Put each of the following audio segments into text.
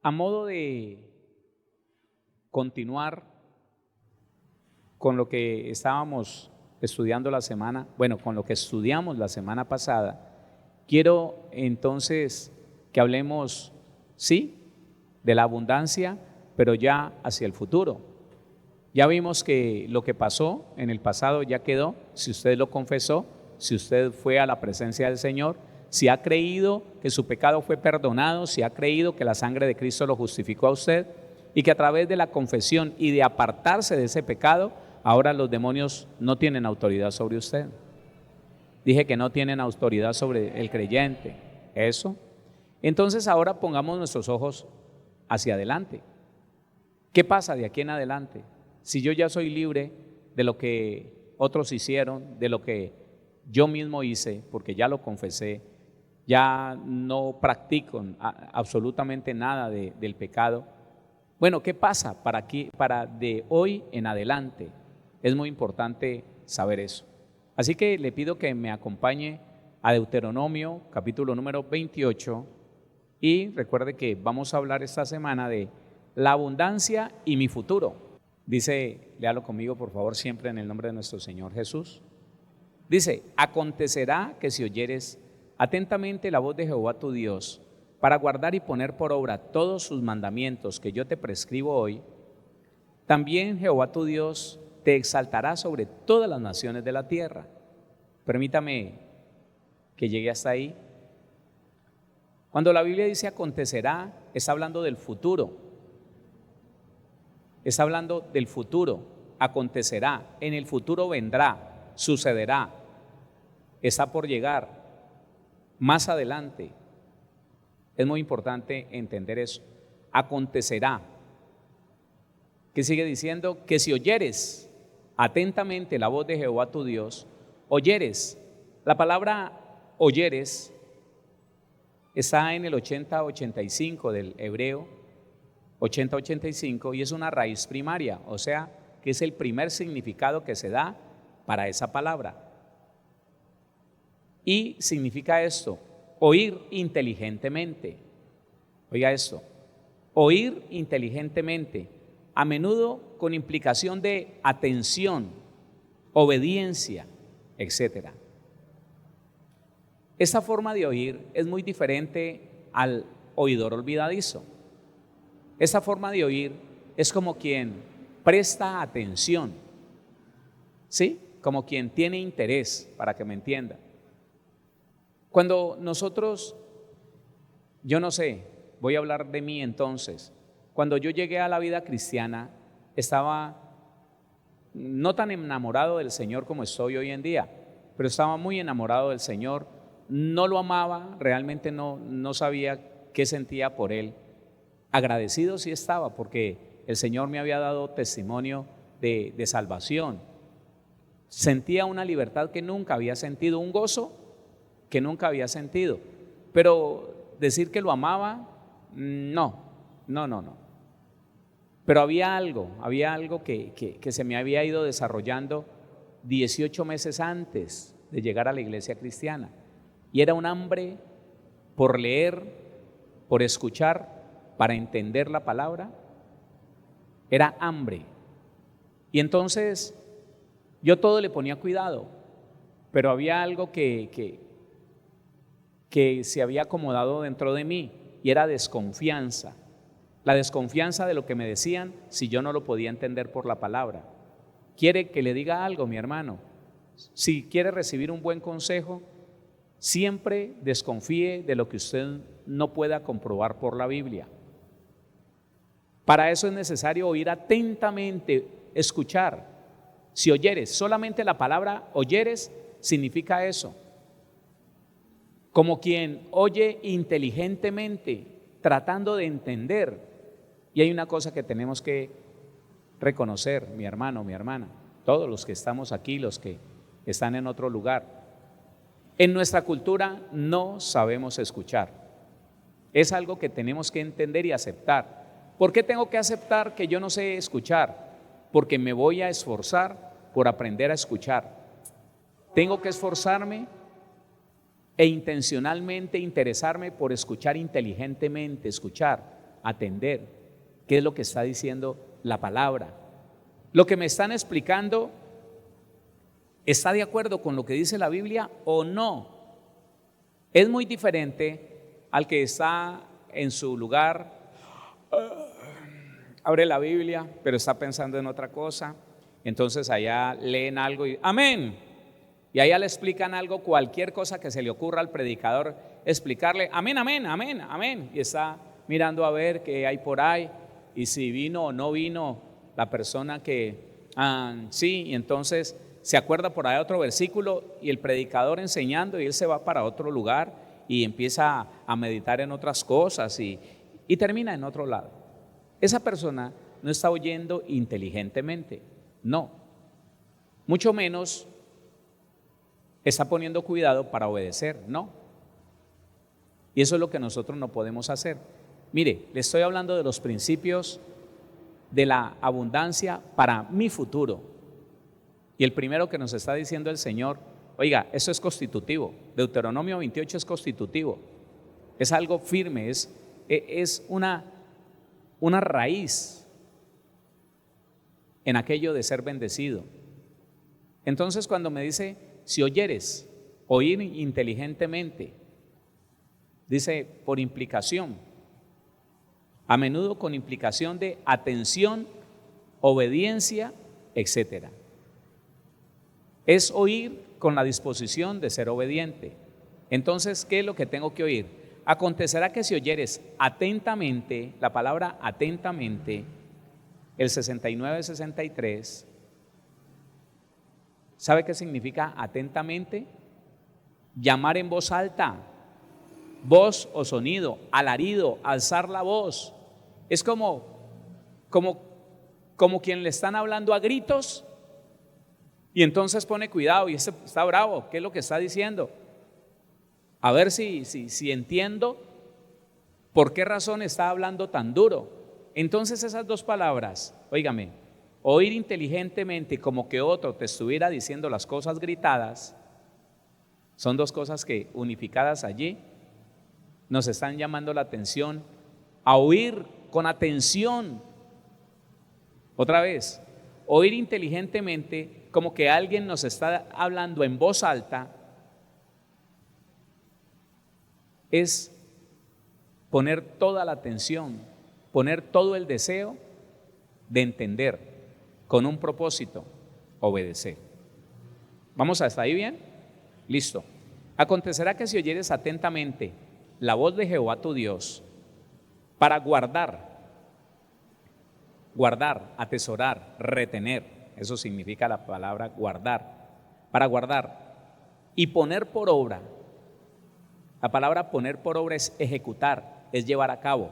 A modo de continuar con lo que estábamos estudiando con lo que estudiamos la semana pasada, quiero entonces que hablemos, sí, de la abundancia, pero ya hacia el futuro. Ya vimos que lo que pasó en el pasado ya quedó. Si usted lo confesó, si usted fue a la presencia del Señor, si ha creído que su pecado fue perdonado, si ha creído que la sangre de Cristo lo justificó a usted y que a través de la confesión y de apartarse de ese pecado, ahora los demonios no tienen autoridad sobre usted. Dije que no tienen autoridad sobre el creyente. Eso. Entonces ahora pongamos nuestros ojos hacia adelante. ¿Qué pasa de aquí en adelante? Si yo ya soy libre de lo que otros hicieron, de lo que yo mismo hice, porque ya lo confesé, ya no practico absolutamente nada del pecado. Bueno, ¿qué pasa para de hoy en adelante? Es muy importante saber eso. Así que le pido que me acompañe a Deuteronomio, capítulo número 28, y recuerde que vamos a hablar esta semana de la abundancia y mi futuro. Dice, léalo conmigo por favor, siempre en el nombre de nuestro Señor Jesús. Dice, acontecerá que si oyeres atentamente la voz de Jehová tu Dios, para guardar y poner por obra todos sus mandamientos que yo te prescribo hoy, también Jehová tu Dios te exaltará sobre todas las naciones de la tierra. Permítame que llegue hasta ahí. Cuando la Biblia dice acontecerá, está hablando del futuro. Está hablando del futuro. Acontecerá, en el futuro vendrá, sucederá, está por llegar, más adelante. Es muy importante entender eso. Acontecerá. ¿Qué sigue diciendo? Que si oyeres atentamente la voz de Jehová tu Dios, oyeres. La palabra oyeres está en el 80-85 del hebreo, 80-85, y es una raíz primaria, o sea, que es el primer significado que se da para esa palabra. Y significa esto, oír inteligentemente. Oiga esto, oír inteligentemente, a menudo con implicación de atención, obediencia, etc. Esta forma de oír es muy diferente al oidor olvidadizo. Esta forma de oír es como quien presta atención, ¿sí? Como quien tiene interés, para que me entienda. Cuando nosotros, yo no sé, voy a hablar de mí entonces, cuando yo llegué a la vida cristiana, estaba no tan enamorado del Señor como estoy hoy en día, pero estaba muy enamorado del Señor, no lo amaba, realmente no sabía qué sentía por Él. Agradecido sí estaba, porque el Señor me había dado testimonio de salvación. Sentía una libertad que nunca había sentido, un gozo que nunca había sentido, pero decir que lo amaba, no. Pero había algo que se me había ido desarrollando 18 meses antes de llegar a la iglesia cristiana, y era un hambre por leer, por escuchar, para entender la palabra. Era hambre, y entonces yo todo le ponía cuidado, pero había algo que se había acomodado dentro de mí, y era desconfianza. La desconfianza de lo que me decían si yo no lo podía entender por la palabra. ¿Quiere que le diga algo, mi hermano? Si quiere recibir un buen consejo, siempre desconfíe de lo que usted no pueda comprobar por la Biblia. Para eso es necesario oír atentamente, escuchar. Si oyeres, solamente la palabra oyeres significa eso. Como quien oye inteligentemente, tratando de entender. Y hay una cosa que tenemos que reconocer, mi hermano, mi hermana, todos los que estamos aquí, los que están en otro lugar. En nuestra cultura no sabemos escuchar. Es algo que tenemos que entender y aceptar. ¿Por qué tengo que aceptar que yo no sé escuchar? Porque me voy a esforzar por aprender a escuchar. Tengo que esforzarme e intencionalmente interesarme por escuchar inteligentemente, escuchar atender qué es lo que está diciendo la palabra. Lo que me están explicando, ¿está de acuerdo con lo que dice la Biblia o no? Es muy diferente al que está en su lugar, abre la Biblia, pero está pensando en otra cosa. Entonces allá leen algo y amén. Y allá le explican algo, cualquier cosa que se le ocurra al predicador, explicarle amén, amén, amén, amén. Y está mirando a ver qué hay por ahí y si vino o no vino la persona que sí, y entonces se acuerda por ahí otro versículo y el predicador enseñando y él se va para otro lugar y empieza a meditar en otras cosas y termina en otro lado. Esa persona no está oyendo inteligentemente, no, mucho menos está poniendo cuidado para obedecer, no. Y eso es lo que nosotros no podemos hacer. Mire, le estoy hablando de los principios de la abundancia para mi futuro. Y el primero que nos está diciendo el Señor, oiga, eso es constitutivo. Deuteronomio 28 es constitutivo. Es algo firme, es una raíz en aquello de ser bendecido. Entonces cuando me dice, si oyeres, oír inteligentemente, dice por implicación, a menudo con implicación de atención, obediencia, etcétera. Es oír con la disposición de ser obediente. Entonces, ¿qué es lo que tengo que oír? Acontecerá que si oyeres atentamente, la palabra atentamente, el 69-63, ¿sabe qué significa atentamente? Llamar en voz alta, voz o sonido, alarido, alzar la voz. Es como quien le están hablando a gritos y entonces pone cuidado y ese está bravo, ¿qué es lo que está diciendo? A ver si entiendo por qué razón está hablando tan duro. Entonces esas dos palabras, óigame, oír inteligentemente como que otro te estuviera diciendo las cosas gritadas, son dos cosas que unificadas allí nos están llamando la atención a oír con atención. Otra vez, oír inteligentemente como que alguien nos está hablando en voz alta es poner toda la atención, poner todo el deseo de entender con un propósito, obedecer. ¿Vamos hasta ahí bien? Listo. Acontecerá que si oyeres atentamente la voz de Jehová tu Dios para guardar, atesorar, retener, eso significa la palabra guardar, para guardar y poner por obra. La palabra poner por obra es ejecutar, es llevar a cabo.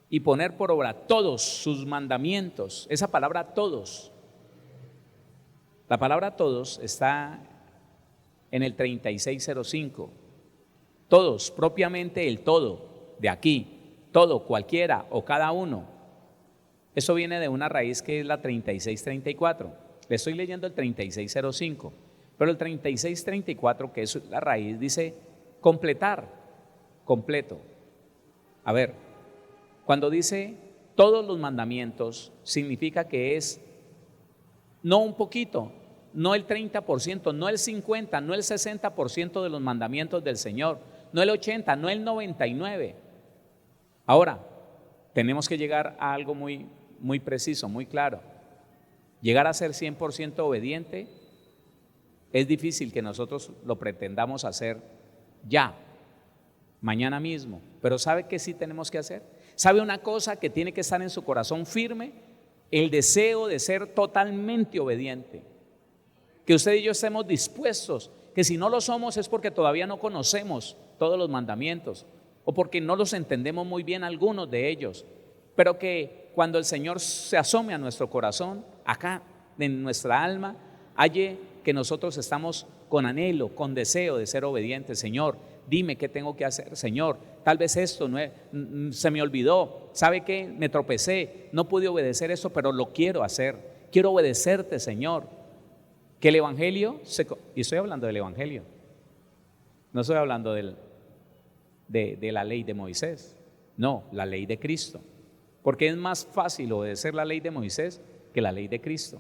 Y poner por obra todos sus mandamientos. Esa palabra todos, la palabra todos está en el 3605. Todos, propiamente el todo, de aquí, todo, cualquiera o cada uno. Eso viene de una raíz que es la 3634. Le estoy leyendo el 3605, pero el 3634, que es la raíz, dice completar, completo. A ver, cuando dice todos los mandamientos, significa que es no un poquito, no el 30%, no el 50%, no el 60% de los mandamientos del Señor, no el 80%, no el 99%. Ahora, tenemos que llegar a algo muy preciso, muy claro. Llegar a ser 100% obediente es difícil que nosotros lo pretendamos hacer ya, mañana mismo. Pero ¿sabe qué sí tenemos que hacer? ¿Sabe una cosa que tiene que estar en su corazón firme? El deseo de ser totalmente obediente. Que usted y yo estemos dispuestos, que si no lo somos es porque todavía no conocemos todos los mandamientos o porque no los entendemos muy bien algunos de ellos, pero que cuando el Señor se asome a nuestro corazón, acá en nuestra alma, halle que nosotros estamos con anhelo, con deseo de ser obedientes. Señor, dime qué tengo que hacer. Señor, tal vez esto se me olvidó. ¿Sabe qué? Me tropecé, no pude obedecer eso, pero lo quiero hacer. Quiero obedecerte, Señor. Que el Evangelio, y estoy hablando del Evangelio, no estoy hablando de la ley de Moisés. No, la ley de Cristo. Porque es más fácil obedecer la ley de Moisés que la ley de Cristo.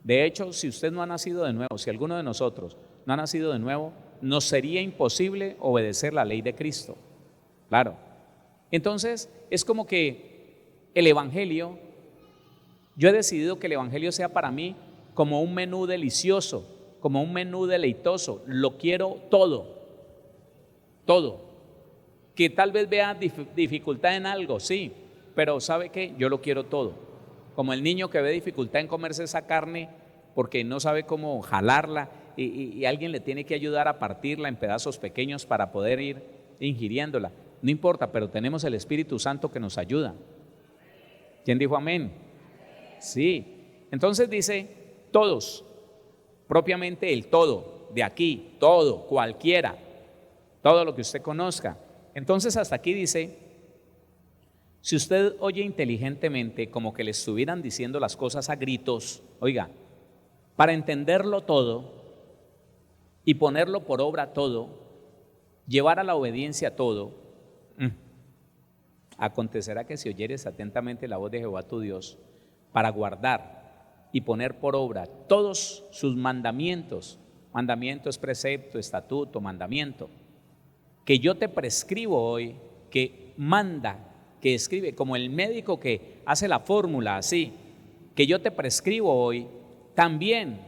De hecho, si usted no ha nacido de nuevo, si alguno de nosotros no ha nacido de nuevo, nos sería imposible obedecer la ley de Cristo. Claro. Entonces, es como que el Evangelio, yo he decidido que el Evangelio sea para mí como un menú delicioso, como un menú deleitoso. Lo quiero todo, todo. Que tal vez vea dificultad en algo, sí, pero ¿sabe qué? Yo lo quiero todo. Como el niño que ve dificultad en comerse esa carne porque no sabe cómo jalarla y alguien le tiene que ayudar a partirla en pedazos pequeños para poder ir ingiriéndola. No importa, pero tenemos el Espíritu Santo que nos ayuda. ¿Quién dijo amén? Sí. Entonces dice todos, propiamente el todo, de aquí, todo, cualquiera, todo lo que usted conozca. Entonces hasta aquí dice, si usted oye inteligentemente como que le estuvieran diciendo las cosas a gritos, oiga, para entenderlo todo y ponerlo por obra todo, llevar a la obediencia todo, acontecerá que si oyeres atentamente la voz de Jehová tu Dios, para guardar y poner por obra todos sus mandamientos, mandamiento es precepto, estatuto, mandamiento, que yo te prescribo hoy, que manda, que escribe, como el médico que hace la fórmula así, que yo te prescribo hoy, también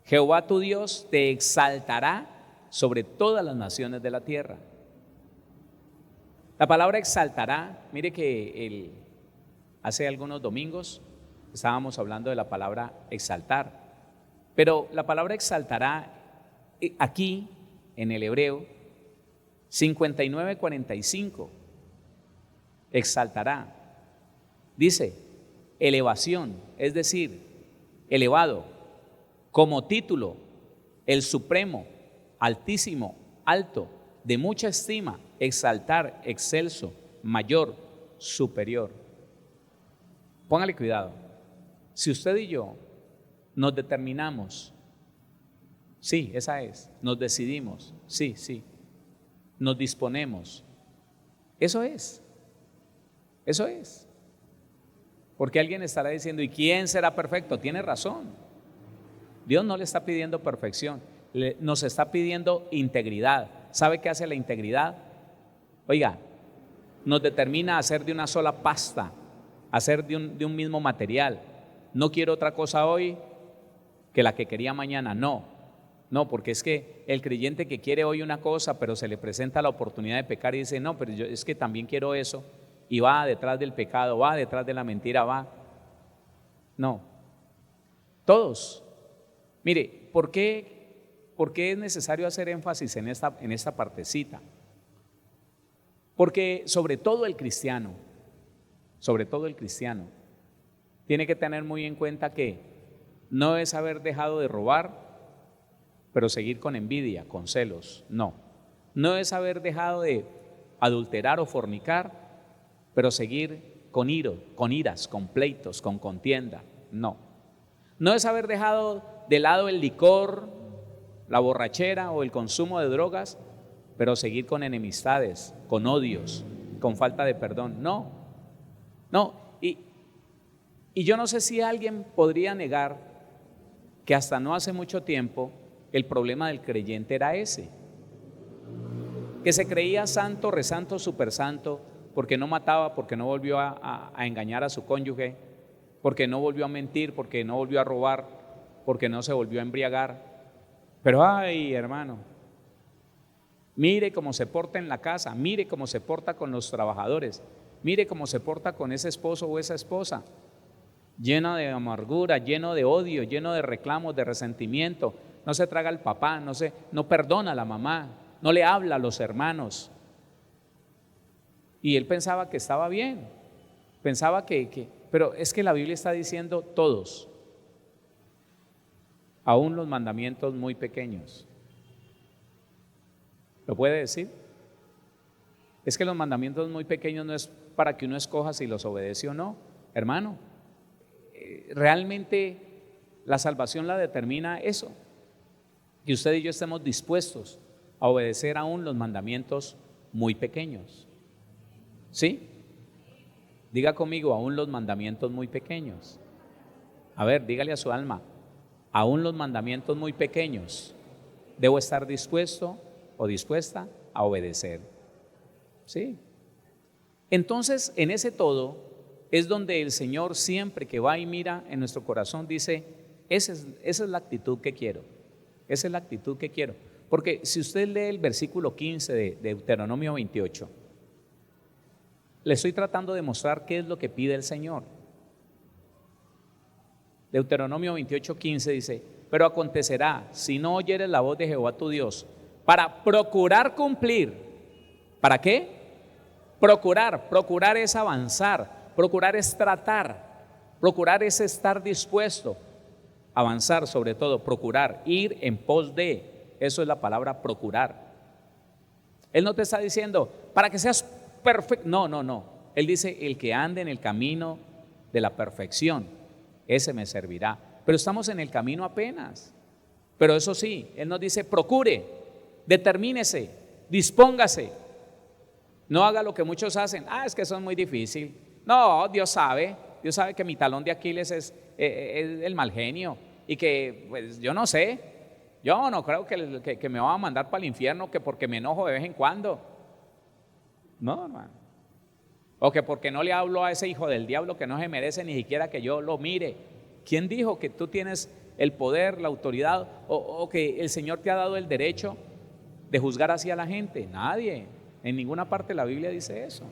Jehová tu Dios te exaltará sobre todas las naciones de la tierra. La palabra exaltará, mire que hace algunos domingos estábamos hablando de la palabra exaltar, pero la palabra exaltará aquí en el hebreo 59:45, exaltará, dice elevación, es decir, elevado, como título, el supremo, altísimo, alto, de mucha estima, exaltar, excelso, mayor, superior. Póngale cuidado. Si usted y yo nos determinamos, sí, esa es, nos decidimos, sí, nos disponemos, eso es. Porque alguien estará diciendo, ¿y quién será perfecto? Tiene razón. Dios no le está pidiendo perfección, nos está pidiendo integridad. ¿Sabe qué hace la integridad? Oiga, nos determina a hacer de una sola pasta, hacer de un mismo material. No quiero otra cosa hoy que la que quería mañana, no, porque es que el creyente que quiere hoy una cosa, pero se le presenta la oportunidad de pecar y dice, no, pero yo es que también quiero eso, y va detrás del pecado, va detrás de la mentira, va. No, todos. Mire, ¿por qué es necesario hacer énfasis en esta partecita? Porque sobre todo el cristiano, tiene que tener muy en cuenta que no es haber dejado de robar, pero seguir con envidia, con celos, no es haber dejado de adulterar o fornicar, pero seguir con iras, con pleitos, con contienda, no es haber dejado de lado el licor, la borrachera o el consumo de drogas, pero seguir con enemistades, con odios, con falta de perdón, no, y yo no sé si alguien podría negar que hasta no hace mucho tiempo el problema del creyente era ese, que se creía santo, resanto, supersanto, porque no mataba, porque no volvió a engañar a su cónyuge, porque no volvió a mentir, porque no volvió a robar, porque no se volvió a embriagar. Pero ay, hermano, mire cómo se porta en la casa, mire cómo se porta con los trabajadores, mire cómo se porta con ese esposo o esa esposa, lleno de amargura, lleno de odio, lleno de reclamos, de resentimiento, no se traga al papá, no perdona a la mamá, no le habla a los hermanos. Y él pensaba que estaba bien, pensaba pero es que la Biblia está diciendo todos, aún los mandamientos muy pequeños. ¿Lo puede decir? Es que los mandamientos muy pequeños no es para que uno escoja si los obedece o no, hermano. Realmente la salvación la determina eso, que usted y yo estemos dispuestos a obedecer aún los mandamientos muy pequeños. ¿Sí? Diga conmigo, aún los mandamientos muy pequeños. A ver, dígale a su alma, aún los mandamientos muy pequeños, debo estar dispuesto o dispuesta a obedecer. ¿Sí? Entonces, en ese todo es donde el Señor siempre que va y mira en nuestro corazón dice, esa es la actitud que quiero, esa es la actitud que quiero. Porque si usted lee el versículo 15 de Deuteronomio 28, le estoy tratando de mostrar qué es lo que pide el Señor. Deuteronomio 28, 15 dice, pero acontecerá, si no oyeres la voz de Jehová tu Dios, para procurar cumplir, ¿para qué? Procurar es avanzar, procurar es tratar, procurar es estar dispuesto, avanzar sobre todo, procurar, ir en pos de, eso es la palabra procurar. Él no te está diciendo, para que seas perfecto, no. Él dice, el que ande en el camino de la perfección, ese me servirá. Pero estamos en el camino apenas. Pero eso sí, Él nos dice, procure, determínese, dispóngase. No haga lo que muchos hacen. Es que eso es muy difícil. No, Dios sabe que mi talón de Aquiles es el mal genio. Y que, pues yo no sé, yo no creo que me va a mandar para el infierno, que porque me enojo de vez en cuando. No, hermano. O que porque no le hablo a ese hijo del diablo que no se merece ni siquiera que yo lo mire. ¿Quién dijo que tú tienes el poder, la autoridad o que el Señor te ha dado el derecho de juzgar así a la gente? Nadie. En ninguna parte de la Biblia dice eso.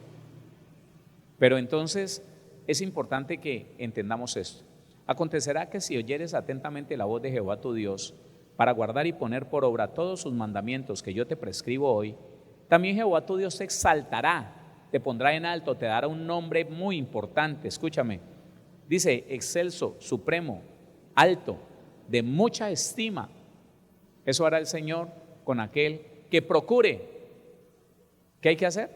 Pero entonces es importante que entendamos esto. Acontecerá que si oyeres atentamente la voz de Jehová tu Dios, para guardar y poner por obra todos sus mandamientos que yo te prescribo hoy, también Jehová tu Dios te exaltará, te pondrá en alto, te dará un nombre muy importante. Escúchame, dice excelso, supremo, alto, de mucha estima. Eso hará el Señor con aquel que procure. ¿Qué hay que hacer?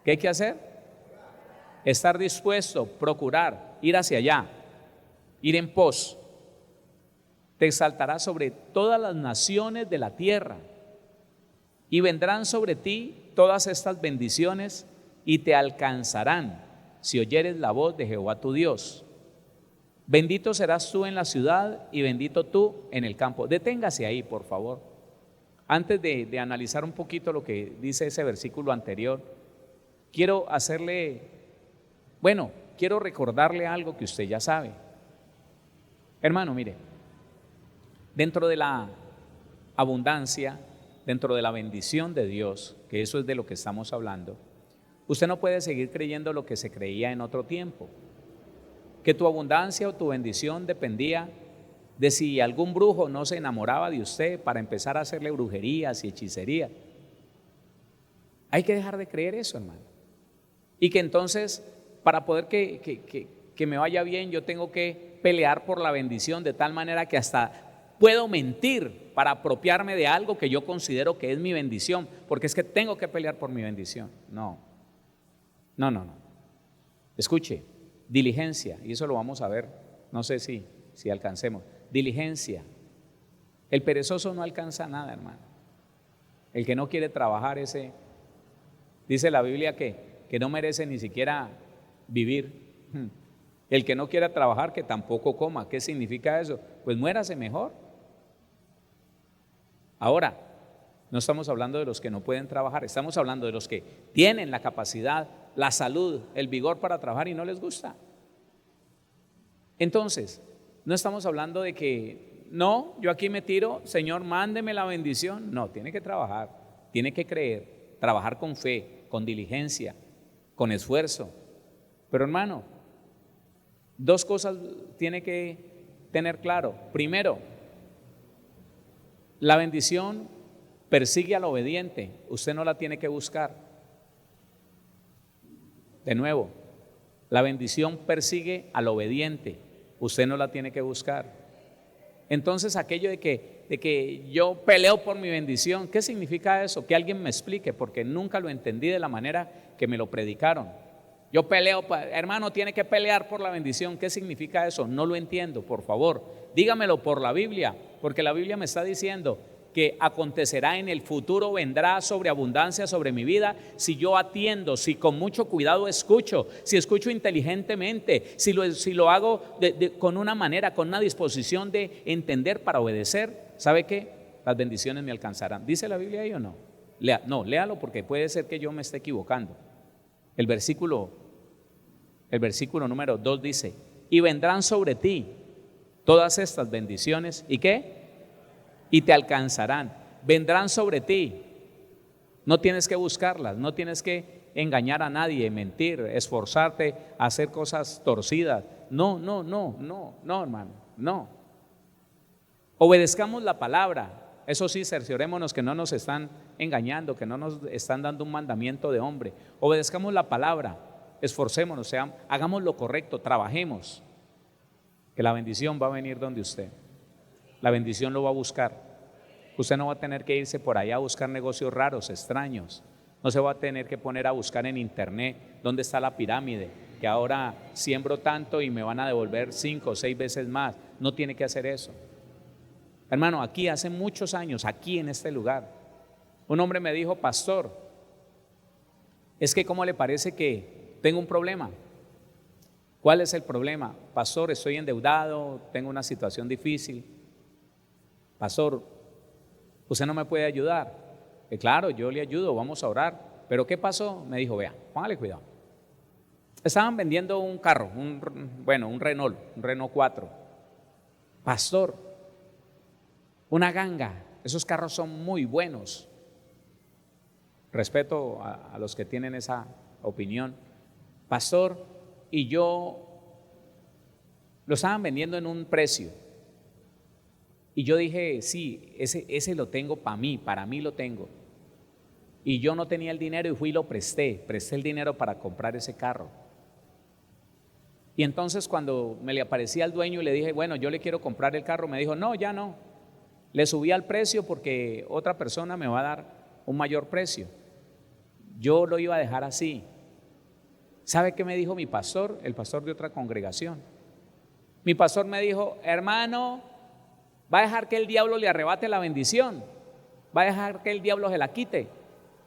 ¿Qué hay que hacer? Estar dispuesto, procurar, ir hacia allá, ir en pos. Te exaltará sobre todas las naciones de la tierra y vendrán sobre ti todas estas bendiciones y te alcanzarán si oyeres la voz de Jehová tu Dios. Bendito serás tú en la ciudad y bendito tú en el campo. Deténgase ahí, por favor. Antes de analizar un poquito lo que dice ese versículo anterior, quiero recordarle algo que usted ya sabe. Hermano, mire, dentro de la abundancia, dentro de la bendición de Dios, que eso es de lo que estamos hablando, usted no puede seguir creyendo lo que se creía en otro tiempo, que tu abundancia o tu bendición dependía de si algún brujo no se enamoraba de usted para empezar a hacerle brujerías y hechicería. Hay que dejar de creer eso, hermano. Y que entonces, para poder que me vaya bien, yo tengo que pelear por la bendición de tal manera que hasta puedo mentir para apropiarme de algo que yo considero que es mi bendición, porque es que tengo que pelear por mi bendición. No. Escuche, diligencia, y eso lo vamos a ver, no sé si alcancemos. Diligencia. El perezoso no alcanza nada, hermano. El que no quiere trabajar, ese, dice la Biblia que no merece ni siquiera vivir. El que no quiera trabajar, que tampoco coma. ¿Qué significa eso? Pues muérase mejor. Ahora, no estamos hablando de los que no pueden trabajar, estamos hablando de los que tienen la capacidad, la salud, el vigor para trabajar y no les gusta. Entonces, no estamos hablando de que, no, yo aquí me tiro, Señor, mándeme la bendición. No, tiene que trabajar, tiene que creer, trabajar con fe, con diligencia, con esfuerzo. Pero hermano, dos cosas tiene que tener claro. Primero, la bendición persigue al obediente, usted no la tiene que buscar. De nuevo, la bendición persigue al obediente, usted no la tiene que buscar. Entonces aquello de que yo peleo por mi bendición, ¿qué significa eso? Que alguien me explique, porque nunca lo entendí de la manera que me lo predicaron. Yo peleo, hermano, tiene que pelear por la bendición. ¿Qué significa eso? No lo entiendo, por favor. Dígamelo por la Biblia, porque la Biblia me está diciendo que acontecerá en el futuro vendrá sobre abundancia sobre mi vida si yo atiendo, si con mucho cuidado escucho, si escucho inteligentemente, si lo hago con una manera, con una disposición de entender para obedecer. ¿Sabe qué? Las bendiciones me alcanzarán. ¿Dice la Biblia ahí o no? No, léalo porque puede ser que yo me esté equivocando. El versículo número 2 dice: y vendrán sobre ti todas estas bendiciones. ¿Y qué? Y te alcanzarán. Vendrán sobre ti. No tienes que buscarlas, no tienes que engañar a nadie, mentir, esforzarte a hacer cosas torcidas. No, hermano, no. Obedezcamos la palabra. Eso sí, cerciorémonos que no nos están engañando, que no nos están dando un mandamiento de hombre. Obedezcamos la palabra, esforcémonos, hagamos lo correcto, trabajemos, que la bendición va a venir donde usted. La bendición lo va a buscar. Usted no va a tener que irse por allá a buscar negocios raros, extraños. No se va a tener que poner a buscar en internet dónde está la pirámide, que ahora siembro tanto y me van a devolver 5 o 6 veces más. No tiene que hacer eso. Hermano, aquí hace muchos años, aquí en este lugar, un hombre me dijo: pastor, es que ¿cómo le parece que tengo un problema? ¿Cuál es el problema? Pastor, estoy endeudado, tengo una situación difícil. Pastor, ¿usted no me puede ayudar? Claro, yo le ayudo, vamos a orar. ¿Pero qué pasó? Me dijo: vea, póngale cuidado. Estaban vendiendo un carro, un Renault 4. Pastor, una ganga, esos carros son muy buenos. Respeto a los que tienen esa opinión. Pastor, y yo lo estaban vendiendo en un precio. Y yo dije: sí, ese lo tengo para mí lo tengo. Y yo no tenía el dinero y fui y lo presté el dinero para comprar ese carro. Y entonces cuando me le aparecía al dueño y le dije: bueno, yo le quiero comprar el carro, me dijo: no, ya no. Le subí al precio porque otra persona me va a dar un mayor precio. Yo lo iba a dejar así. ¿Sabe qué me dijo mi pastor? El pastor de otra congregación. Mi pastor me dijo: hermano, ¿va a dejar que el diablo le arrebate la bendición? ¿Va a dejar que el diablo se la quite?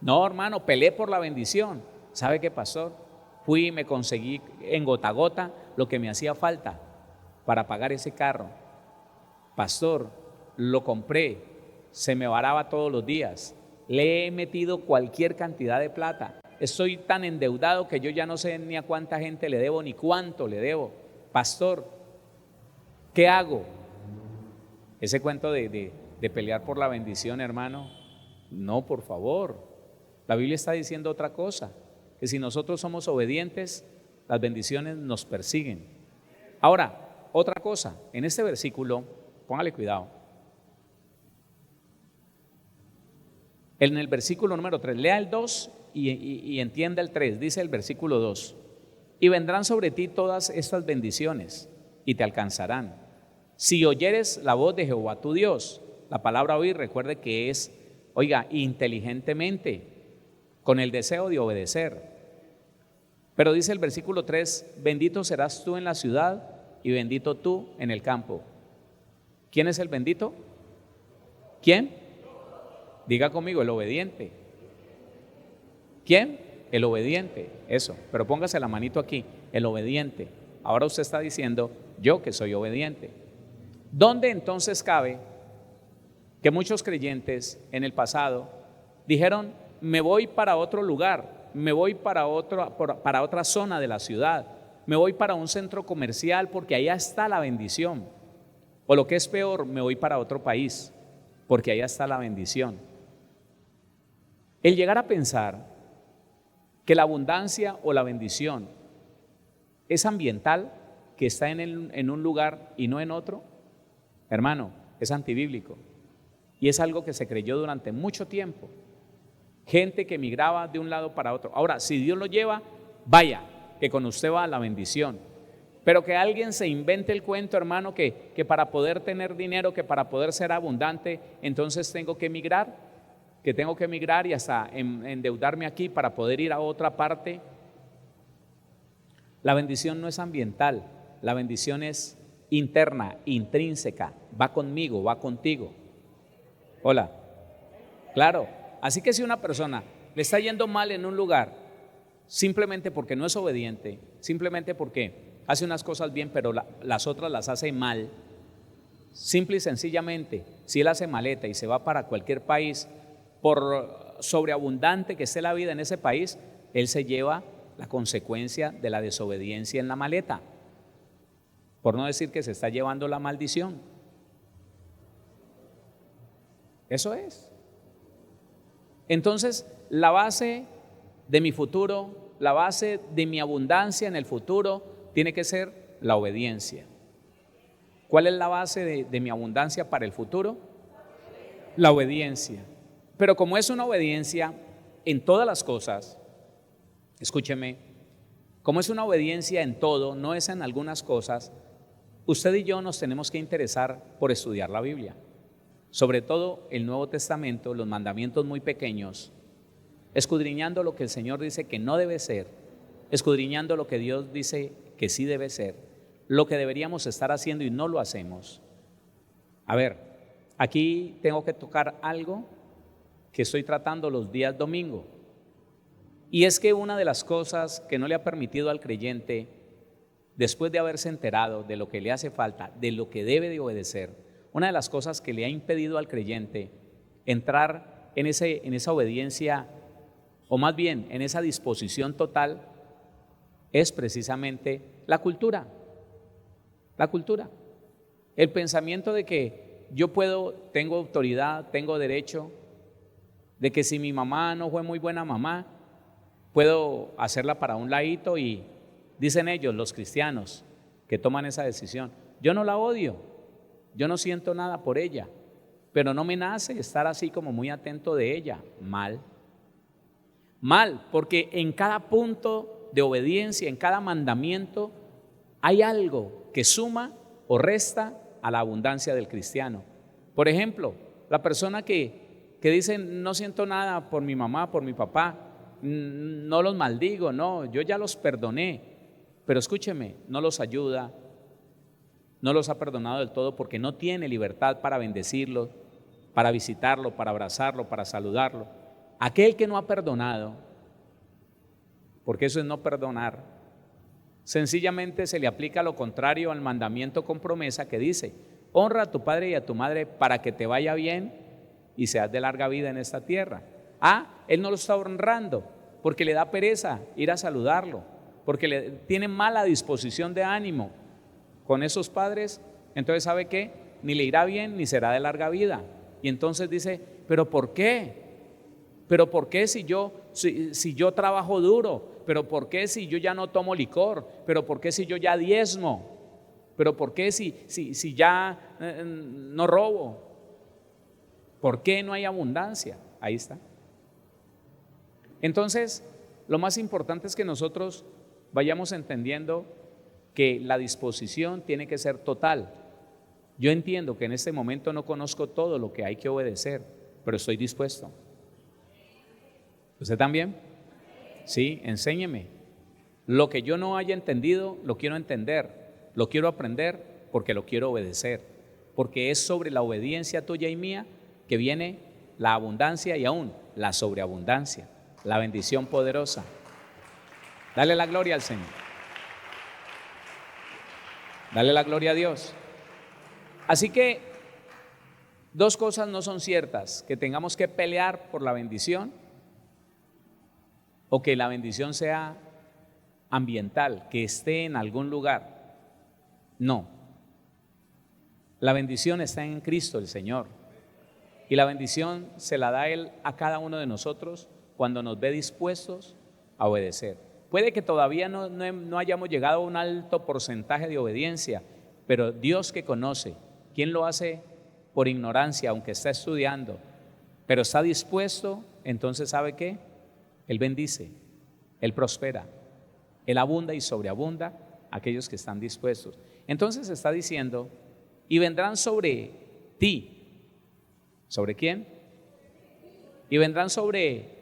No, hermano, peleé por la bendición. ¿Sabe qué, pastor? Fui y me conseguí en gota a gota lo que me hacía falta para pagar ese carro. Pastor, lo compré, se me varaba todos los días. Le he metido cualquier cantidad de plata. Estoy tan endeudado que yo ya no sé ni a cuánta gente le debo ni cuánto le debo. Pastor, ¿qué hago? Ese cuento de pelear por la bendición, hermano, no, por favor. La Biblia está diciendo otra cosa, que si nosotros somos obedientes, las bendiciones nos persiguen. Ahora, otra cosa, en este versículo, póngale cuidado. En el versículo número 3, lea el 2 y entienda el 3, dice el versículo 2: y vendrán sobre ti todas estas bendiciones y te alcanzarán, si oyeres la voz de Jehová tu Dios. La palabra oír, recuerde que es, inteligentemente, con el deseo de obedecer. Pero dice el versículo 3: bendito serás tú en la ciudad y bendito tú en el campo. ¿Quién es el bendito? ¿Quién? Diga conmigo: el obediente. ¿Quién? El obediente, eso. Pero póngase la manito aquí: el obediente. Ahora usted está diciendo: yo que soy obediente. ¿Dónde entonces cabe que muchos creyentes en el pasado dijeron: me voy para otro lugar, me voy para otra zona de la ciudad, me voy para un centro comercial porque allá está la bendición? O lo que es peor, me voy para otro país porque allá está la bendición. El llegar a pensar que la abundancia o la bendición es ambiental, que está en un lugar y no en otro, hermano, es antibíblico. Y es algo que se creyó durante mucho tiempo. Gente que migraba de un lado para otro. Ahora, si Dios lo lleva, vaya, que con usted va la bendición. Pero que alguien se invente el cuento, hermano, que para poder tener dinero, que para poder ser abundante, entonces tengo que emigrar, que tengo que emigrar y hasta endeudarme aquí para poder ir a otra parte. La bendición no es ambiental, la bendición es interna, intrínseca, va conmigo, va contigo. Hola, Claro, así que si una persona le está yendo mal en un lugar, simplemente porque no es obediente, simplemente porque hace unas cosas bien, pero las otras las hace mal, simple y sencillamente, si él hace maleta y se va para cualquier país, por sobreabundante que esté la vida en ese país, él se lleva la consecuencia de la desobediencia en la maleta, por no decir que se está llevando la maldición. Eso es. Entonces, la base de mi futuro, la base de mi abundancia en el futuro, tiene que ser la obediencia. ¿Cuál es la base de mi abundancia para el futuro? La obediencia. Pero como es una obediencia en todas las cosas, escúcheme, como es una obediencia en todo, no es en algunas cosas, usted y yo nos tenemos que interesar por estudiar la Biblia. Sobre todo el Nuevo Testamento, los mandamientos muy pequeños, escudriñando lo que el Señor dice que no debe ser, escudriñando lo que Dios dice que sí debe ser, lo que deberíamos estar haciendo y no lo hacemos. A ver, aquí tengo que tocar algo que estoy tratando los días domingo, y es que una de las cosas que no le ha permitido al creyente, después de haberse enterado de lo que le hace falta, de lo que debe de obedecer, una de las cosas que le ha impedido al creyente entrar en esa obediencia, o más bien en esa disposición total, es precisamente la cultura. La cultura. El pensamiento de que yo tengo autoridad, tengo derecho, de que si mi mamá no fue muy buena mamá, puedo hacerla para un ladito, y dicen ellos, los cristianos, que toman esa decisión. Yo no la odio. Yo no siento nada por ella, pero no me nace estar así como muy atento de ella. Mal, porque en cada punto de obediencia, en cada mandamiento, hay algo que suma o resta a la abundancia del cristiano. Por ejemplo, la persona que dice no siento nada por mi mamá, por mi papá, no los maldigo, no, yo ya los perdoné, pero escúcheme, no los ayuda, no los ha perdonado del todo porque no tiene libertad para bendecirlo, para visitarlo, para abrazarlo, para saludarlo. Aquel que no ha perdonado, porque eso es no perdonar, sencillamente se le aplica lo contrario al mandamiento con promesa que dice: honra a tu padre y a tu madre para que te vaya bien y seas de larga vida en esta tierra. Él no lo está honrando porque le da pereza ir a saludarlo, porque tiene mala disposición de ánimo con esos padres. Entonces, ¿sabe qué? Ni le irá bien ni será de larga vida. Y entonces dice: ¿pero por qué? ¿Pero por qué si yo trabajo duro? ¿Pero por qué si yo ya no tomo licor? ¿Pero por qué si yo ya diezmo? ¿Pero por qué si ya no robo? ¿Por qué no hay abundancia? Ahí está. Entonces, lo más importante es que nosotros vayamos entendiendo que la disposición tiene que ser total. Yo entiendo que en este momento no conozco todo lo que hay que obedecer, pero estoy dispuesto. ¿Usted también? Sí, enséñeme. Lo que yo no haya entendido, lo quiero entender, lo quiero aprender porque lo quiero obedecer, porque es sobre la obediencia tuya y mía que viene la abundancia y aún la sobreabundancia, la bendición poderosa. Dale la gloria al Señor. Dale la gloria a Dios. Así que dos cosas no son ciertas: que tengamos que pelear por la bendición, o que la bendición sea ambiental, que esté en algún lugar. No. La bendición está en Cristo el Señor, y la bendición se la da Él a cada uno de nosotros cuando nos ve dispuestos a obedecer. Puede que todavía no hayamos llegado a un alto porcentaje de obediencia, pero Dios, que conoce quién lo hace por ignorancia, aunque está estudiando, pero está dispuesto, entonces ¿sabe qué? Él bendice, Él prospera, Él abunda y sobreabunda a aquellos que están dispuestos. Entonces está diciendo: y vendrán sobre ti. ¿Sobre quién? Y vendrán sobre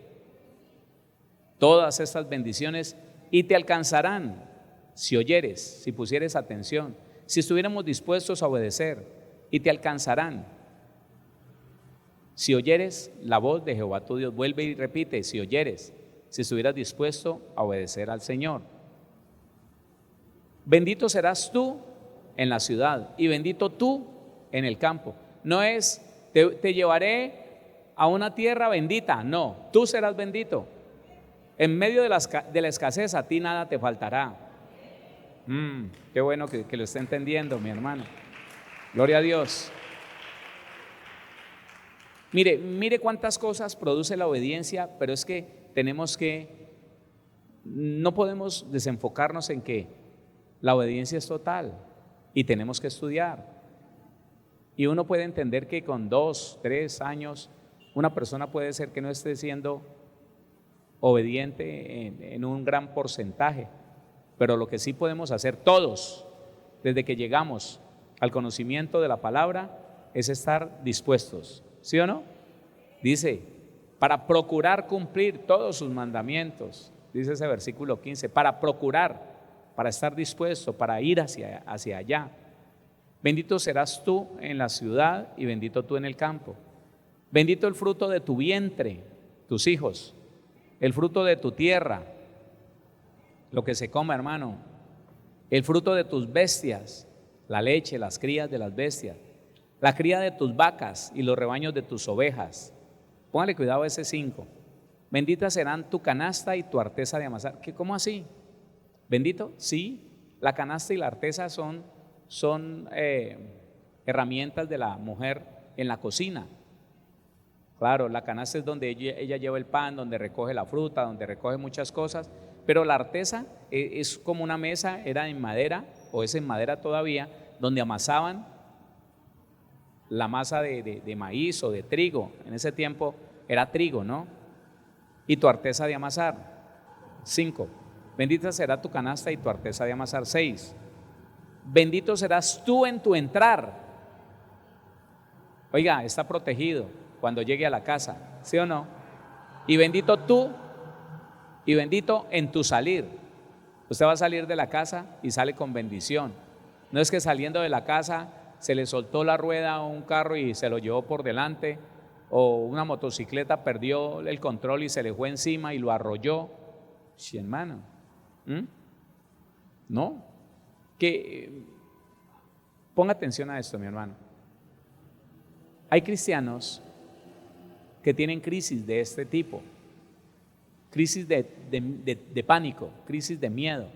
todas estas bendiciones y te alcanzarán si oyeres, si pusieres atención, si estuviéramos dispuestos a obedecer, y te alcanzarán. Si oyeres la voz de Jehová tu Dios, vuelve y repite, si oyeres, si estuvieras dispuesto a obedecer al Señor. Bendito serás tú en la ciudad y bendito tú en el campo. No es, te llevaré a una tierra bendita, no, tú serás bendito. En medio de la escasez a ti nada te faltará. Qué bueno que lo esté entendiendo, mi hermano. Gloria a Dios. Mire cuántas cosas produce la obediencia, pero es que no podemos desenfocarnos en que la obediencia es total y tenemos que estudiar. Y uno puede entender que con 2, 3 años una persona puede ser que no esté siendo obediente en un gran porcentaje, pero lo que sí podemos hacer todos, desde que llegamos al conocimiento de la palabra, es estar dispuestos. ¿Sí o no? Dice, para procurar cumplir todos sus mandamientos, dice ese versículo 15, para procurar, para estar dispuesto, para ir hacia allá. Bendito serás tú en la ciudad y bendito tú en el campo. Bendito el fruto de tu vientre, tus hijos, el fruto de tu tierra, lo que se coma, hermano, el fruto de tus bestias, la leche, las crías de las bestias, la cría de tus vacas y los rebaños de tus ovejas. Póngale cuidado a ese 5. Benditas serán tu canasta y tu arteza de amasar. ¿Cómo así? ¿Bendito? Sí, la canasta y la arteza son herramientas de la mujer en la cocina. Claro, la canasta es donde ella lleva el pan, donde recoge la fruta, donde recoge muchas cosas, pero la arteza es como una mesa, era en madera, o es en madera todavía, donde amasaban la masa de maíz o de trigo. En ese tiempo era trigo, ¿no? Y tu arteza de amasar. 5. Bendita será tu canasta y tu arteza de amasar. 6. Bendito serás tú en tu entrar. Oiga, está protegido cuando llegue a la casa, ¿sí o no? Y bendito tú y bendito en tu salir. Usted va a salir de la casa y sale con bendición. No es que saliendo de la casa se le soltó la rueda a un carro y se lo llevó por delante, o una motocicleta perdió el control y se le fue encima y lo arrolló. Sí, hermano. No. Ponga atención a esto, mi hermano. Hay cristianos que tienen crisis de este tipo, crisis de pánico, crisis de miedo,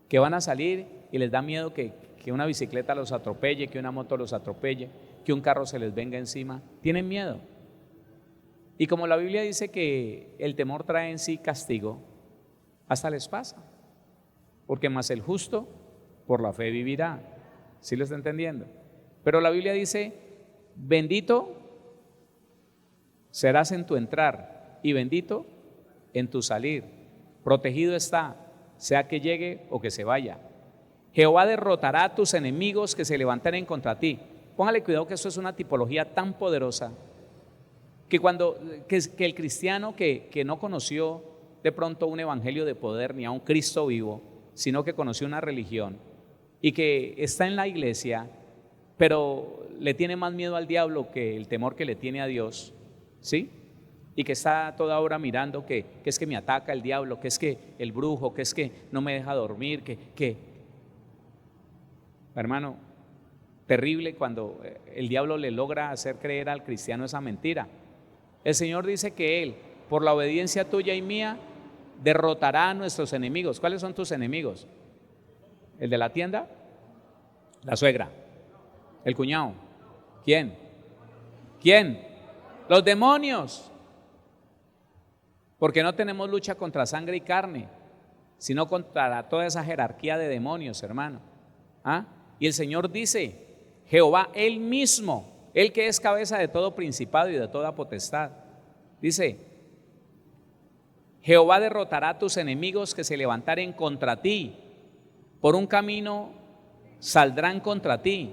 que van a salir y les da miedo que una bicicleta los atropelle, que una moto los atropelle, que un carro se les venga encima. Tienen miedo. Y como la Biblia dice que el temor trae en sí castigo, hasta les pasa. Porque más el justo por la fe vivirá. ¿Sí lo está entendiendo? Pero la Biblia dice, bendito serás en tu entrar y bendito en tu salir. Protegido está, sea que llegue o que se vaya. Jehová derrotará a tus enemigos que se levantaren contra ti. Póngale cuidado que esto es una tipología tan poderosa que el cristiano que no conoció de pronto un evangelio de poder ni a un Cristo vivo, sino que conoció una religión y que está en la iglesia, pero le tiene más miedo al diablo que el temor que le tiene a Dios, ¿sí? Y que está toda hora mirando que es que me ataca el diablo, que es que el brujo, que es que no me deja dormir, Hermano, terrible cuando el diablo le logra hacer creer al cristiano esa mentira. El Señor dice que Él, por la obediencia tuya y mía, derrotará a nuestros enemigos. ¿Cuáles son tus enemigos? ¿El de la tienda? La suegra. ¿El cuñado? ¿Quién? Los demonios. Porque no tenemos lucha contra sangre y carne, sino contra toda esa jerarquía de demonios, hermano. Y el Señor dice, Jehová Él mismo, Él que es cabeza de todo principado y de toda potestad, dice, Jehová derrotará a tus enemigos que se levantaren contra ti. Por un camino saldrán contra ti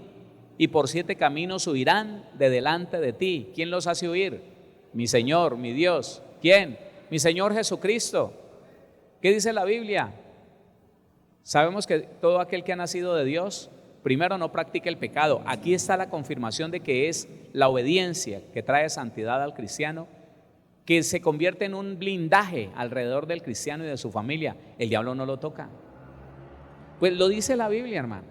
y por 7 caminos huirán de delante de ti. ¿Quién los hace huir? Mi Señor, mi Dios. ¿Quién? Mi Señor Jesucristo. ¿Qué dice la Biblia? Sabemos que todo aquel que ha nacido de Dios Primero, no practique el pecado. Aquí está la confirmación de que es la obediencia que trae santidad al cristiano, que se convierte en un blindaje alrededor del cristiano y de su familia. El diablo no lo toca. Pues lo dice la Biblia, hermano.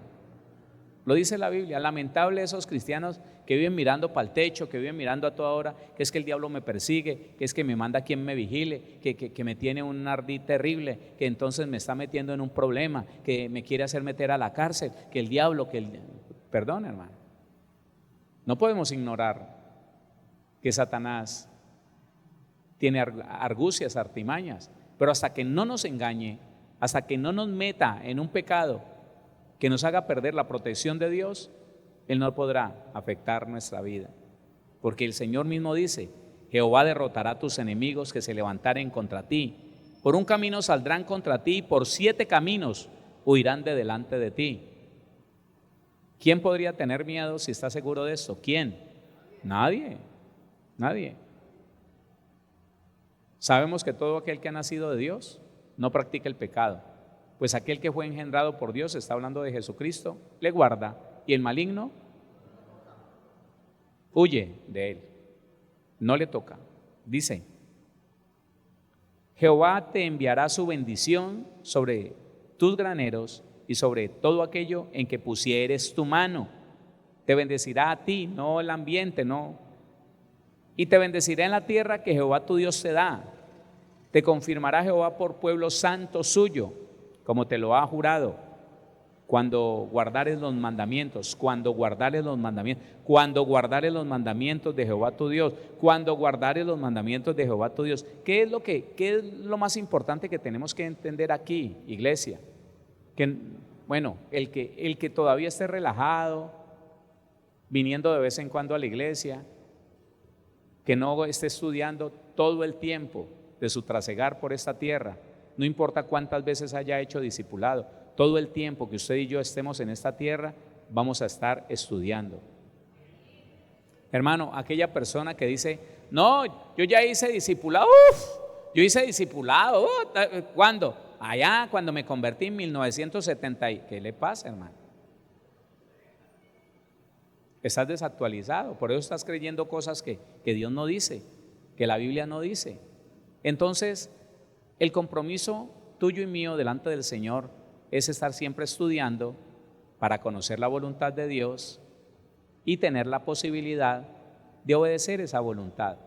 Lo dice la Biblia. Lamentable esos cristianos que viven mirando para el techo, que viven mirando a toda hora, que es que el diablo me persigue, que es que me manda quien me vigile, que me tiene un ardid terrible, que entonces me está metiendo en un problema, que me quiere hacer meter a la cárcel, que el diablo, Perdón, hermano. No podemos ignorar que Satanás tiene argucias, artimañas, pero hasta que no nos engañe, hasta que no nos meta en un pecado que nos haga perder la protección de Dios, Él no podrá afectar nuestra vida. Porque el Señor mismo dice: Jehová derrotará a tus enemigos que se levantaren contra ti. Por un camino saldrán contra ti, por 7 caminos huirán de delante de ti. ¿Quién podría tener miedo si está seguro de esto? ¿Quién? Nadie, nadie. Sabemos que todo aquel que ha nacido de Dios no practica el pecado, pues aquel que fue engendrado por Dios, está hablando de Jesucristo, le guarda, y el maligno huye de él, no le toca. Dice: Jehová te enviará su bendición sobre tus graneros y sobre todo aquello en que pusieres tu mano. Te bendecirá a ti, no el ambiente, no. Y te bendecirá en la tierra que Jehová tu Dios te da. Te confirmará Jehová por pueblo santo suyo, como te lo ha jurado, cuando guardares los mandamientos, cuando guardares los mandamientos, cuando guardares los mandamientos de Jehová tu Dios, cuando guardares los mandamientos de Jehová tu Dios. ¿Qué es lo más importante que tenemos que entender aquí, iglesia? Que, bueno, el que todavía esté relajado, viniendo de vez en cuando a la iglesia, que no esté estudiando todo el tiempo de su trasegar por esta tierra, no importa cuántas veces haya hecho discipulado, todo el tiempo que usted y yo estemos en esta tierra, vamos a estar estudiando. Hermano, aquella persona que dice: no, yo ya hice discipulado, yo hice discipulado, ¿cuándo? Allá, cuando me convertí en 1970. ¿Qué le pasa, hermano? Estás desactualizado, por eso estás creyendo cosas que Dios no dice, que la Biblia no dice. Entonces, el compromiso tuyo y mío delante del Señor es estar siempre estudiando para conocer la voluntad de Dios y tener la posibilidad de obedecer esa voluntad.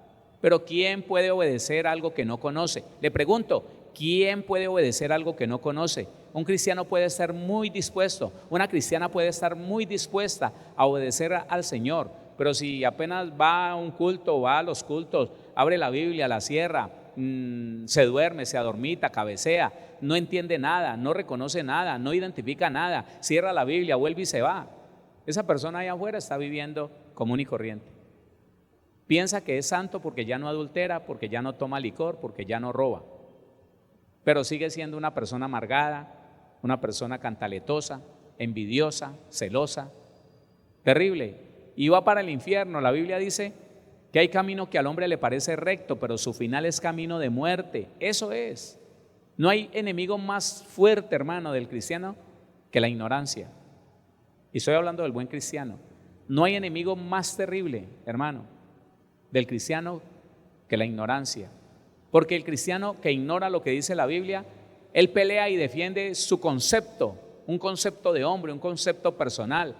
Pero ¿quién puede obedecer algo que no conoce? Le pregunto, ¿quién puede obedecer algo que no conoce? Un cristiano puede estar muy dispuesto, una cristiana puede estar muy dispuesta a obedecer al Señor, pero si apenas va a un culto, va a los cultos, abre la Biblia, la cierra, se duerme, se adormita, cabecea, no entiende nada, no reconoce nada, no identifica nada, cierra la Biblia, vuelve y se va, esa persona allá afuera está viviendo común y corriente. Piensa que es santo porque ya no adultera, porque ya no toma licor, porque ya no roba, pero sigue siendo una persona amargada, una persona cantaletosa, envidiosa, celosa, terrible, y va para el infierno. La Biblia dice que hay camino que al hombre le parece recto, pero su final es camino de muerte. Eso es. No hay enemigo más fuerte, hermano, del cristiano que la ignorancia. Y estoy hablando del buen cristiano. No hay enemigo más terrible, hermano, del cristiano que la ignorancia. Porque el cristiano que ignora lo que dice la Biblia, él pelea y defiende su concepto, un concepto de hombre, un concepto personal.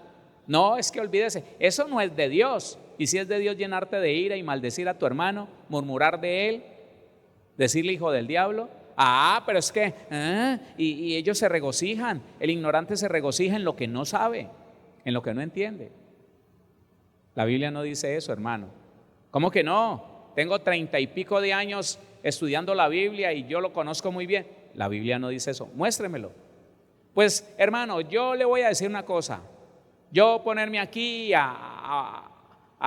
No, es que olvídese, eso no es de Dios. Y si es de Dios llenarte de ira y maldecir a tu hermano, murmurar de él, decirle hijo del diablo. Pero es que, y ellos se regocijan, el ignorante se regocija en lo que no sabe, en lo que no entiende. La Biblia no dice eso, hermano. ¿Cómo que no? Tengo 30 y pico de años estudiando la Biblia y yo lo conozco muy bien. La Biblia no dice eso, muéstremelo. Pues hermano, yo le voy a decir una cosa. Yo ponerme aquí a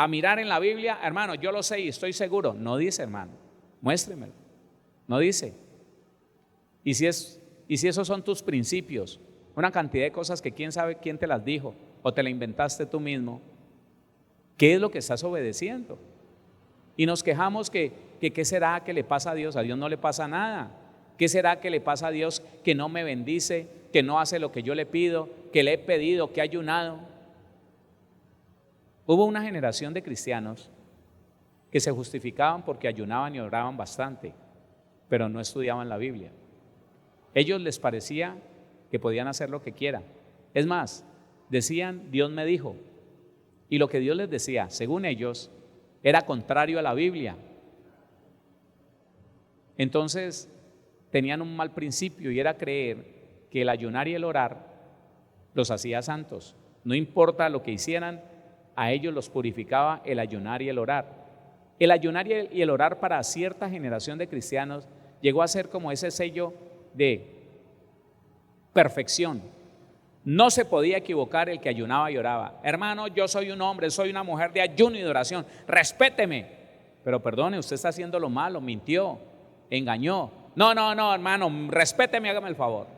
mirar en la Biblia, hermano, yo lo sé y estoy seguro. No dice, hermano, muéstremelo. No dice. Y si esos son tus principios, una cantidad de cosas que quién sabe quién te las dijo o te la inventaste tú mismo, ¿qué es lo que estás obedeciendo? Y nos quejamos que ¿qué será que le pasa a Dios? A Dios no le pasa nada. ¿Qué será que le pasa a Dios que no me bendice, que no hace lo que yo le pido, que le he pedido, que ha ayunado. Hubo una generación de cristianos que se justificaban porque ayunaban y oraban bastante, pero no estudiaban la Biblia. Ellos les parecía que podían hacer lo que quieran. Es más, decían, Dios me dijo. Y lo que Dios les decía, según ellos, era contrario a la Biblia. Entonces, tenían un mal principio y era creer que el ayunar y el orar los hacía santos. No importa lo que hicieran, a ellos los purificaba el ayunar y el orar. El ayunar y el orar para cierta generación de cristianos llegó a ser como ese sello de perfección. No se podía equivocar el que ayunaba y oraba. Hermano, yo soy un hombre, soy una mujer de ayuno y de oración, respéteme. Pero perdone, usted está haciendo lo malo, mintió, engañó. No, hermano, respéteme, hágame el favor.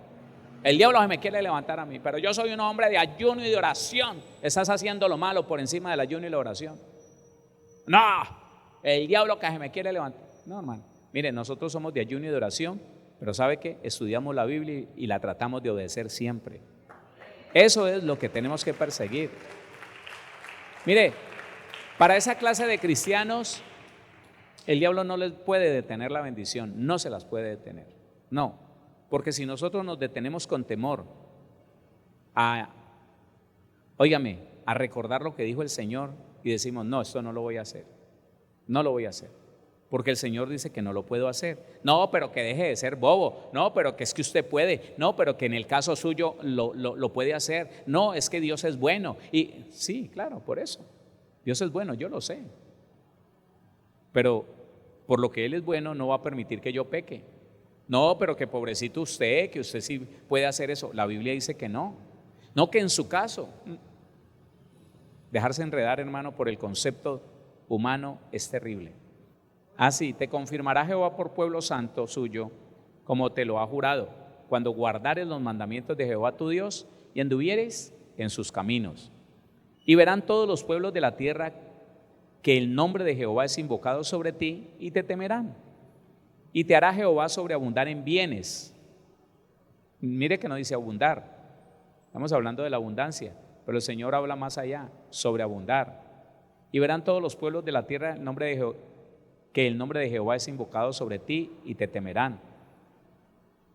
El diablo se me quiere levantar a mí, pero yo soy un hombre de ayuno y de oración. Estás haciendo lo malo por encima del ayuno y la oración. No, el diablo que se me quiere levantar. No, hermano, mire, nosotros somos de ayuno y de oración, pero ¿sabe qué? Estudiamos la Biblia y la tratamos de obedecer siempre. Eso es lo que tenemos que perseguir. Mire, para esa clase de cristianos, el diablo no les puede detener la bendición, no se las puede detener. No, porque si nosotros nos detenemos con temor a recordar lo que dijo el Señor y decimos, no, esto no lo voy a hacer, no lo voy a hacer. Porque el Señor dice que no lo puedo hacer. No, pero que deje de ser bobo. No, pero que es que usted puede. No, pero que en el caso suyo lo puede hacer. No, es que Dios es bueno. Y sí, claro, por eso. Dios es bueno, yo lo sé. Pero por lo que Él es bueno no va a permitir que yo peque. No, pero que pobrecito usted, que usted sí puede hacer eso. La Biblia dice que no. No, que en su caso. Dejarse enredar, hermano, por el concepto humano es terrible. Así te confirmará Jehová por pueblo santo suyo, como te lo ha jurado, cuando guardares los mandamientos de Jehová tu Dios y anduvieres en sus caminos. Y verán todos los pueblos de la tierra que el nombre de Jehová es invocado sobre ti y te temerán. Y te hará Jehová sobreabundar en bienes. Mire que no dice abundar, estamos hablando de la abundancia, pero el Señor habla más allá, sobreabundar. Y verán todos los pueblos de la tierra el nombre de Jehová, que el nombre de Jehová es invocado sobre ti y te temerán.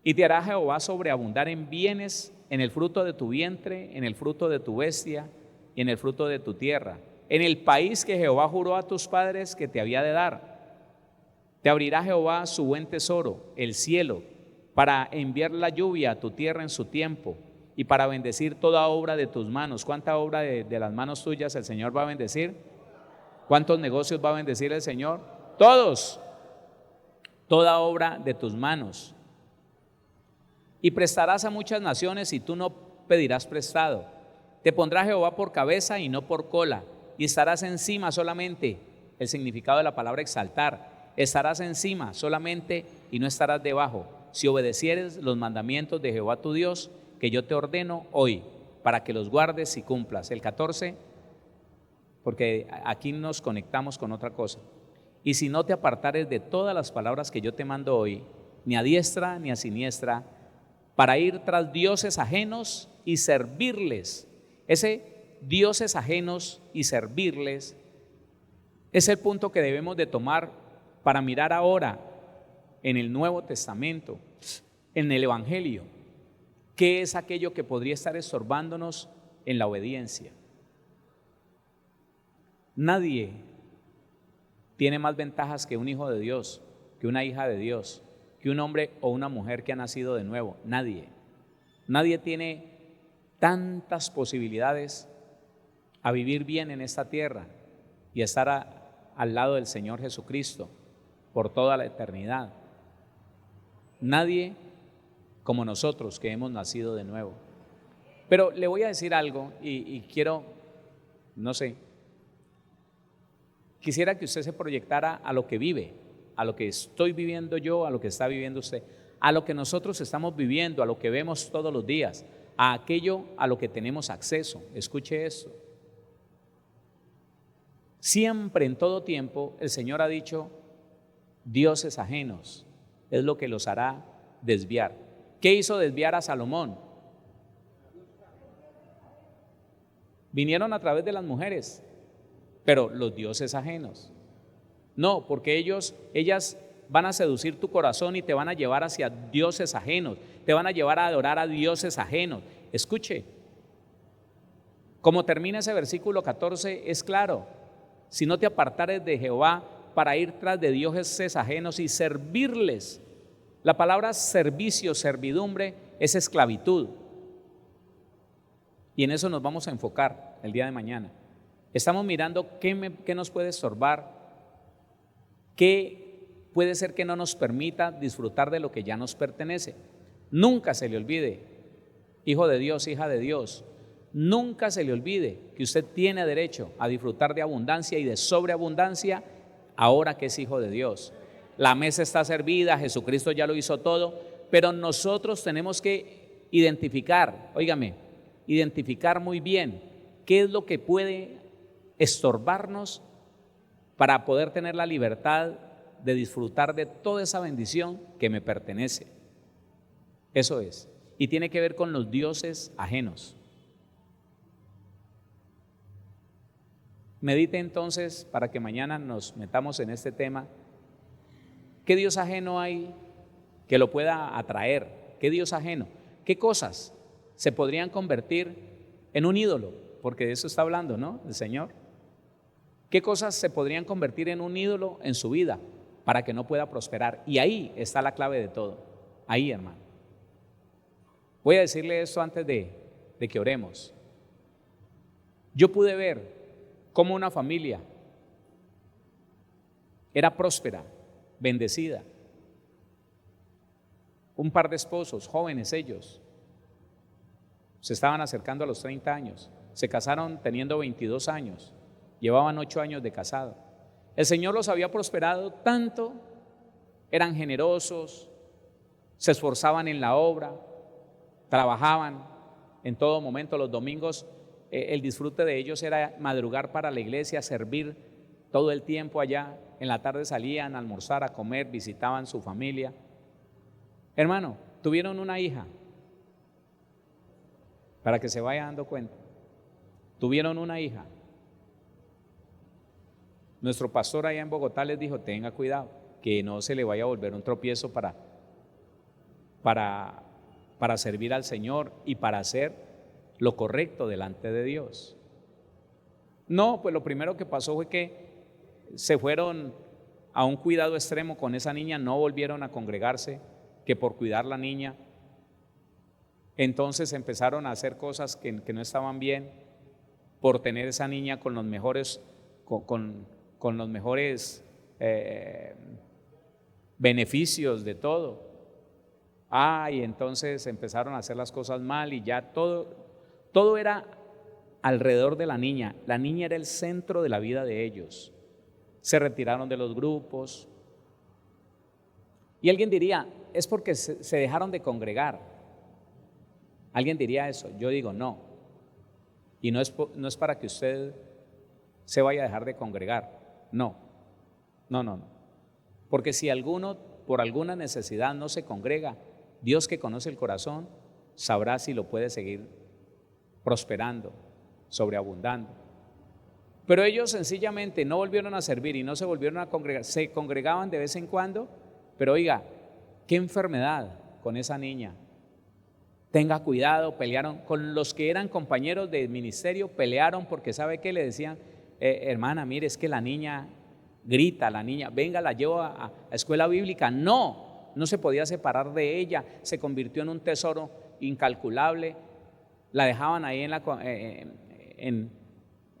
Y te hará Jehová sobreabundar en bienes, en el fruto de tu vientre, en el fruto de tu bestia y en el fruto de tu tierra, en el país que Jehová juró a tus padres que te había de dar. Te abrirá Jehová su buen tesoro, el cielo, para enviar la lluvia a tu tierra en su tiempo y para bendecir toda obra de tus manos. ¿Cuánta obra de las manos tuyas el Señor va a bendecir? ¿Cuántos negocios va a bendecir el Señor? Todos, toda obra de tus manos. Y prestarás a muchas naciones y tú no pedirás prestado. Te pondrá Jehová por cabeza y no por cola, y estarás encima solamente. El significado de la palabra exaltar. Estarás encima solamente y no estarás debajo, si obedecieres los mandamientos de Jehová tu Dios, que yo te ordeno hoy, para que los guardes y cumplas. El 14, porque aquí nos conectamos con otra cosa. Y si no te apartares de todas las palabras que yo te mando hoy, ni a diestra ni a siniestra, para ir tras dioses ajenos y servirles. Ese dioses ajenos y servirles es el punto que debemos de tomar para mirar ahora en el Nuevo Testamento, en el Evangelio, qué es aquello que podría estar estorbándonos en la obediencia. Nadie tiene más ventajas que un hijo de Dios, que una hija de Dios, que un hombre o una mujer que ha nacido de nuevo. Nadie tiene tantas posibilidades a vivir bien en esta tierra y a estar al lado del Señor Jesucristo por toda la eternidad. Nadie como nosotros que hemos nacido de nuevo. Pero le voy a decir algo y quiero, no sé, quisiera que usted se proyectara a lo que vive, a lo que estoy viviendo yo, a lo que está viviendo usted, a lo que nosotros estamos viviendo, a lo que vemos todos los días, a aquello a lo que tenemos acceso. Escuche esto. Siempre, en todo tiempo, el Señor ha dicho, dioses ajenos es lo que los hará desviar. ¿Qué hizo desviar a Salomón? Vinieron a través de las mujeres, pero los dioses ajenos. No, porque ellas van a seducir tu corazón y te van a llevar hacia dioses ajenos, te van a llevar a adorar a dioses ajenos. Escuche, como termina ese versículo 14, es claro: si no te apartares de Jehová para ir tras de dioses ajenos y servirles. La palabra servicio, servidumbre, es esclavitud. Y en eso nos vamos a enfocar el día de mañana. Estamos mirando qué nos puede estorbar, qué puede ser que no nos permita disfrutar de lo que ya nos pertenece. Nunca se le olvide, hijo de Dios, hija de Dios, nunca se le olvide que usted tiene derecho a disfrutar de abundancia y de sobreabundancia ahora que es hijo de Dios. La mesa está servida, Jesucristo ya lo hizo todo, pero nosotros tenemos que identificar muy bien qué es lo que puede estorbarnos para poder tener la libertad de disfrutar de toda esa bendición que me pertenece. Eso es, y tiene que ver con los dioses ajenos. Medite entonces, para que mañana nos metamos en este tema, ¿qué Dios ajeno hay que lo pueda atraer? ¿Qué Dios ajeno? ¿Qué cosas se podrían convertir en un ídolo? Porque de eso está hablando, ¿no? El Señor. ¿Qué cosas se podrían convertir en un ídolo en su vida para que no pueda prosperar? Y ahí está la clave de todo. Ahí, hermano. Voy a decirle esto antes de que oremos. Yo pude ver cómo una familia era próspera, bendecida. Un par de esposos, jóvenes ellos, se estaban acercando a los 30 años, se casaron teniendo 22 años, llevaban 8 años de casado. El Señor los había prosperado tanto, eran generosos, se esforzaban en la obra, trabajaban en todo momento. Los domingos el disfrute de ellos era madrugar para la iglesia, servir todo el tiempo allá. En la tarde salían a almorzar, a comer, visitaban su familia. Hermano, tuvieron una hija, para que se vaya dando cuenta. Tuvieron una hija. Nuestro pastor allá en Bogotá les dijo: tenga cuidado, que no se le vaya a volver un tropiezo para servir al Señor y para hacer lo correcto delante de Dios. No, pues lo primero que pasó fue que se fueron a un cuidado extremo con esa niña, no volvieron a congregarse, que por cuidar la niña. Entonces empezaron a hacer cosas que no estaban bien, por tener esa niña con los mejores, con los mejores beneficios de todo. Y entonces empezaron a hacer las cosas mal y ya todo era alrededor de la niña. La niña era el centro de la vida de ellos. Se retiraron de los grupos. Y alguien diría: es porque se dejaron de congregar. Alguien diría eso. Yo digo no. Y no es para que usted se vaya a dejar de congregar. No. Porque si alguno por alguna necesidad no se congrega, Dios, que conoce el corazón, sabrá si lo puede seguir prosperando, sobreabundando. Pero ellos sencillamente no volvieron a servir y no se volvieron a congregar. Se congregaban de vez en cuando, pero oiga, qué enfermedad con esa niña. Tenga cuidado. Pelearon con los que eran compañeros del ministerio, pelearon porque ¿sabe qué? Le decían: hermana, mire, es que la niña grita, la niña, venga, la llevo a escuela bíblica. No se podía separar de ella, se convirtió en un tesoro incalculable. La dejaban ahí en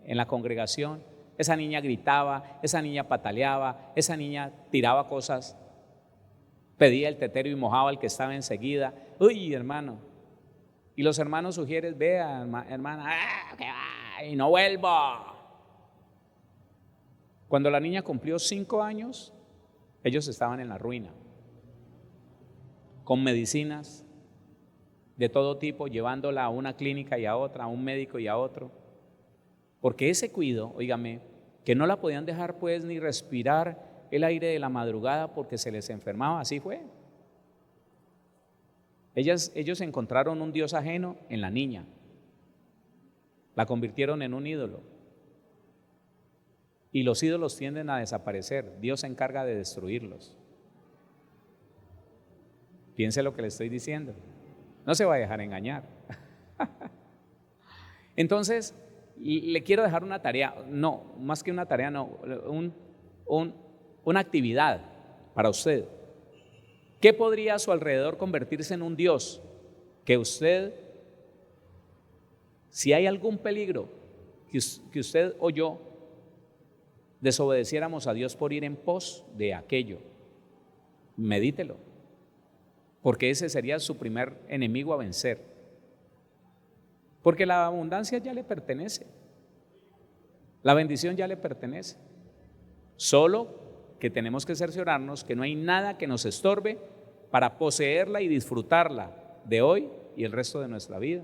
la congregación. Esa niña gritaba, esa niña pataleaba, esa niña tiraba cosas, pedía el tetero y mojaba al que estaba enseguida. Uy, hermano. Y los hermanos sugieres: vea, hermana, que va, y no vuelvo. Cuando la niña cumplió 5 años, ellos estaban en la ruina, con medicinas de todo tipo, llevándola a una clínica y a otra, a un médico y a otro, porque ese cuido, óigame, que no la podían dejar pues ni respirar el aire de la madrugada porque se les enfermaba. Así fue. Ellos encontraron un Dios ajeno en la niña. La convirtieron en un ídolo. Y los ídolos tienden a desaparecer. Dios se encarga de destruirlos. Piense lo que le estoy diciendo. No se va a dejar engañar. Entonces, le quiero dejar una tarea, no, más que una tarea, no, una actividad para usted. ¿Qué podría a su alrededor convertirse en un Dios que usted, si hay algún peligro, que usted o yo desobedeciéramos a Dios por ir en pos de aquello? Medítelo, porque ese sería su primer enemigo a vencer. Porque la abundancia ya le pertenece, la bendición ya le pertenece. Solo que tenemos que cerciorarnos que no hay nada que nos estorbe para poseerla y disfrutarla de hoy y el resto de nuestra vida.